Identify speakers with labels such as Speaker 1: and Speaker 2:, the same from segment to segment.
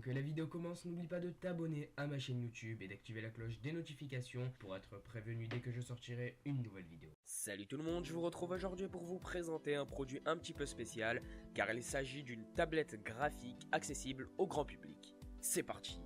Speaker 1: Avant que la vidéo commence, n'oublie pas de t'abonner à ma chaîne YouTube et d'activer la cloche des notifications pour être prévenu dès que je sortirai une nouvelle vidéo.
Speaker 2: Salut tout le monde, je vous retrouve aujourd'hui pour vous présenter un produit un petit peu spécial car il s'agit d'une tablette graphique accessible au grand public. C'est parti!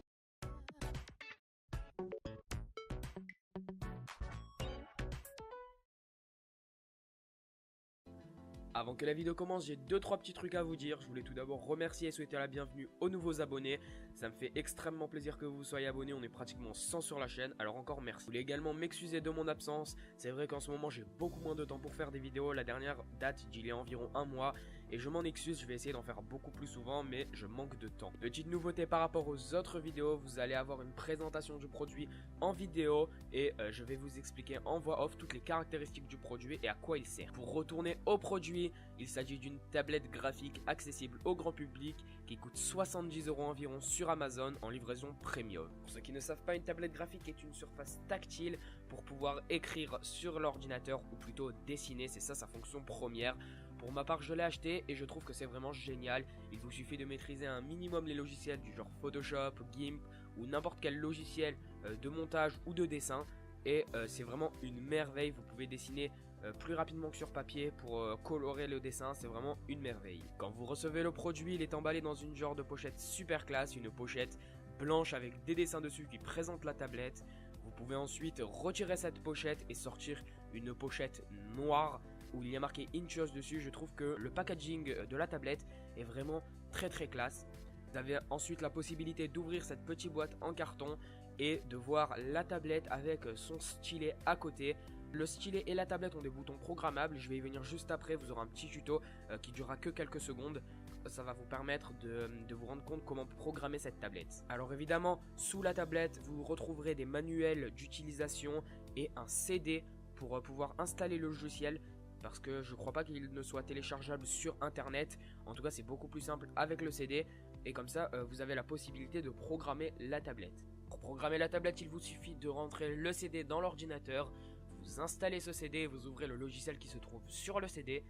Speaker 2: Avant que la vidéo commence, j'ai 2-3 petits trucs à vous dire. Je voulais tout d'abord remercier et souhaiter la bienvenue aux nouveaux abonnés. Ça me fait extrêmement plaisir que vous soyez abonnés. On est pratiquement 100 sur la chaîne, alors encore merci. Je voulais également m'excuser de mon absence. C'est vrai qu'en ce moment, j'ai beaucoup moins de temps pour faire des vidéos. La dernière date d'il y a environ un mois. Et je m'en excuse, je vais essayer d'en faire beaucoup plus souvent, mais je manque de temps. Petite nouveauté par rapport aux autres vidéos, vous allez avoir une présentation du produit en vidéo. Et je vais vous expliquer en voix off toutes les caractéristiques du produit et à quoi il sert. Pour retourner au produit, il s'agit d'une tablette graphique accessible au grand public qui coûte 70 € environ sur Amazon en livraison premium. Pour ceux qui ne savent pas, une tablette graphique est une surface tactile pour pouvoir écrire sur l'ordinateur ou plutôt dessiner, c'est ça sa fonction première. Pour ma part, je l'ai acheté et je trouve que c'est vraiment génial. Il vous suffit de maîtriser un minimum les logiciels du genre Photoshop, GIMP ou n'importe quel logiciel de montage ou de dessin. Et c'est vraiment une merveille, vous pouvez dessiner plus rapidement que sur papier pour colorer le dessin, c'est vraiment une merveille. Quand vous recevez le produit, il est emballé dans une genre de pochette super classe, une pochette blanche avec des dessins dessus qui présentent la tablette. Vous pouvez ensuite retirer cette pochette et sortir une pochette noire où il y a marqué Intuos dessus. Je trouve que le packaging de la tablette est vraiment très classe. Vous avez ensuite la possibilité d'ouvrir cette petite boîte en carton et de voir la tablette avec son stylet à côté. Le stylet et la tablette ont des boutons programmables, je vais y venir juste après, vous aurez un petit tuto qui durera que quelques secondes. Ça va vous permettre de vous rendre compte comment programmer cette tablette. Alors évidemment, sous la tablette, vous retrouverez des manuels d'utilisation et un CD pour pouvoir installer le logiciel. Parce que je crois pas qu'il ne soit téléchargeable sur internet. En tout cas, c'est beaucoup plus simple avec le CD. Et comme ça, vous avez la possibilité de programmer la tablette. Pour programmer la tablette, il vous suffit de rentrer le CD dans l'ordinateur. Vous installez ce CD et vous ouvrez le logiciel qui se trouve sur le CD.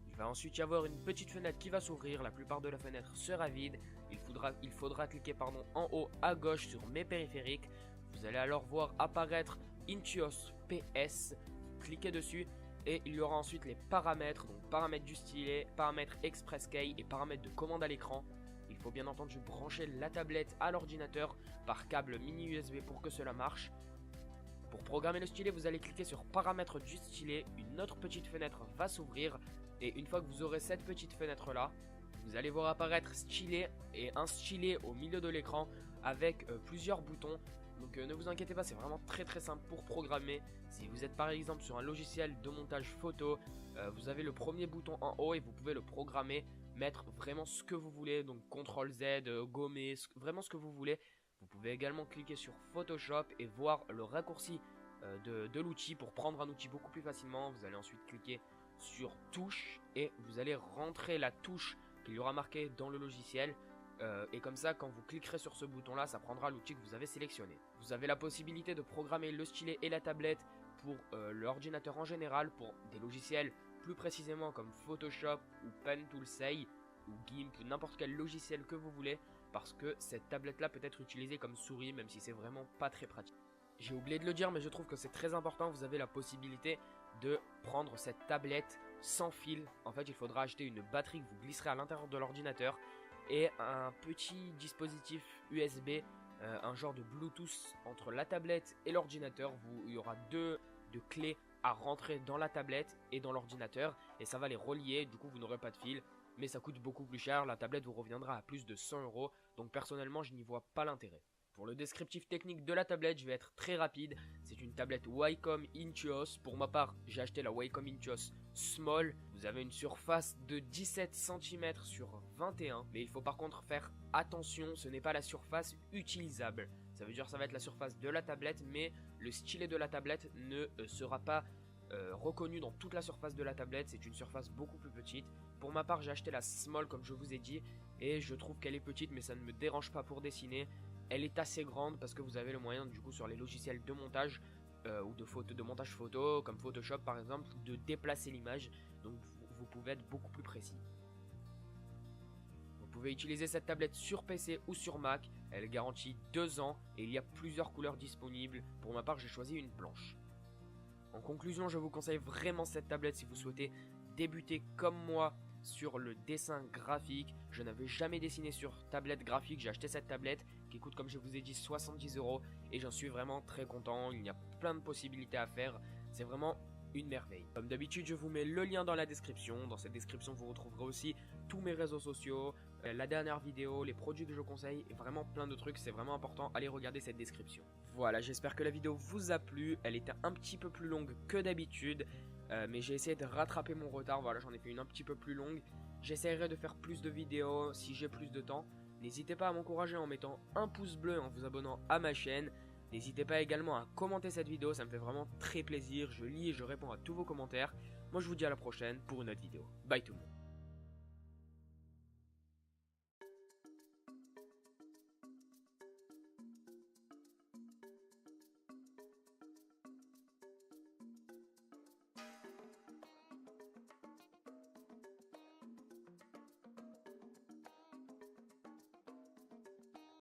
Speaker 2: Il va ensuite y avoir une petite fenêtre qui va s'ouvrir. La plupart de la fenêtre sera vide. Il faudra cliquer en haut à gauche sur mes périphériques. Vous allez alors voir apparaître Intuos PS. Cliquez dessus. Et il y aura ensuite les paramètres, donc paramètres du stylet, paramètres Express Key et paramètres de commande à l'écran. Il faut bien entendu brancher la tablette à l'ordinateur par câble mini USB pour que cela marche. Pour programmer le stylet, vous allez cliquer sur paramètres du stylet, une autre petite fenêtre va s'ouvrir et une fois que vous aurez cette petite fenêtre là, vous allez voir apparaître stylet et un stylet au milieu de l'écran avec plusieurs boutons. Donc ne vous inquiétez pas, c'est vraiment très simple pour programmer. Si vous êtes par exemple sur un logiciel de montage photo, vous avez le premier bouton en haut et vous pouvez le programmer, mettre vraiment ce que vous voulez, donc CTRL Z, gommer, vraiment ce que vous voulez. Vous pouvez également cliquer sur Photoshop et voir le raccourci de l'outil pour prendre un outil beaucoup plus facilement. Vous allez ensuite cliquer sur touche et vous allez rentrer la touche qu'il y aura marquée dans le logiciel. Et comme ça, quand vous cliquerez sur ce bouton là, ça prendra l'outil que vous avez sélectionné. Vous avez la possibilité de programmer le stylet et la tablette pour l'ordinateur en général, pour des logiciels plus précisément comme Photoshop ou Pentoolsay ou GIMP ou n'importe quel logiciel que vous voulez, parce que cette tablette là peut être utilisée comme souris même si c'est vraiment pas très pratique. J'ai oublié de le dire mais je trouve que c'est très important, vous avez la possibilité de prendre cette tablette sans fil. En fait il faudra acheter une batterie que vous glisserez à l'intérieur de l'ordinateur et un petit dispositif USB, un genre de Bluetooth entre la tablette et l'ordinateur. Il y aura deux clés à rentrer dans la tablette et dans l'ordinateur et ça va les relier, du coup vous n'aurez pas de fil. Mais ça coûte beaucoup plus cher, la tablette vous reviendra à plus de 100 €, donc personnellement je n'y vois pas l'intérêt. Pour le descriptif technique de la tablette, je vais être très rapide. C'est une tablette Wacom Intuos. Pour ma part, j'ai acheté la Wacom Intuos Small. Vous avez une surface de 17 cm sur 21. Mais il faut par contre faire attention, ce n'est pas la surface utilisable. Ça veut dire que ça va être la surface de la tablette, mais le stylet de la tablette ne sera pas reconnu dans toute la surface de la tablette. C'est une surface beaucoup plus petite. Pour ma part, j'ai acheté la Small comme je vous ai dit. Et je trouve qu'elle est petite, mais ça ne me dérange pas pour dessiner. Elle est assez grande parce que vous avez le moyen du coup sur les logiciels de montage ou de montage photo comme Photoshop par exemple de déplacer l'image, donc vous pouvez être beaucoup plus précis. Donc Vous pouvez utiliser cette tablette sur PC ou sur Mac, elle garantit 2 ans et il y a plusieurs couleurs disponibles. Pour ma part, j'ai choisi une blanche. En conclusion, je vous conseille vraiment cette tablette si vous souhaitez débuter comme moi sur le dessin graphique. Je n'avais jamais dessiné sur tablette graphique, j'ai acheté cette tablette qui coûte, comme je vous ai dit, 70 € et j'en suis vraiment très content. Il y a plein de possibilités à faire, c'est vraiment une merveille. Comme d'habitude, je vous mets le lien dans la description. Dans cette description, vous retrouverez aussi tous mes réseaux sociaux, la dernière vidéo, les produits que je conseille et vraiment plein de trucs. C'est vraiment important, allez regarder cette description. Voilà, j'espère que la vidéo vous a plu. Elle était un petit peu plus longue que d'habitude, mais j'ai essayé de rattraper mon retard. Voilà, j'en ai fait une un petit peu plus longue. J'essaierai de faire plus de vidéos si j'ai plus de temps. N'hésitez pas à m'encourager en mettant un pouce bleu et en vous abonnant à ma chaîne. N'hésitez pas également à commenter cette vidéo, ça me fait vraiment très plaisir. Je lis et je réponds à tous vos commentaires. Moi je vous dis à la prochaine pour une autre vidéo. Bye tout le monde.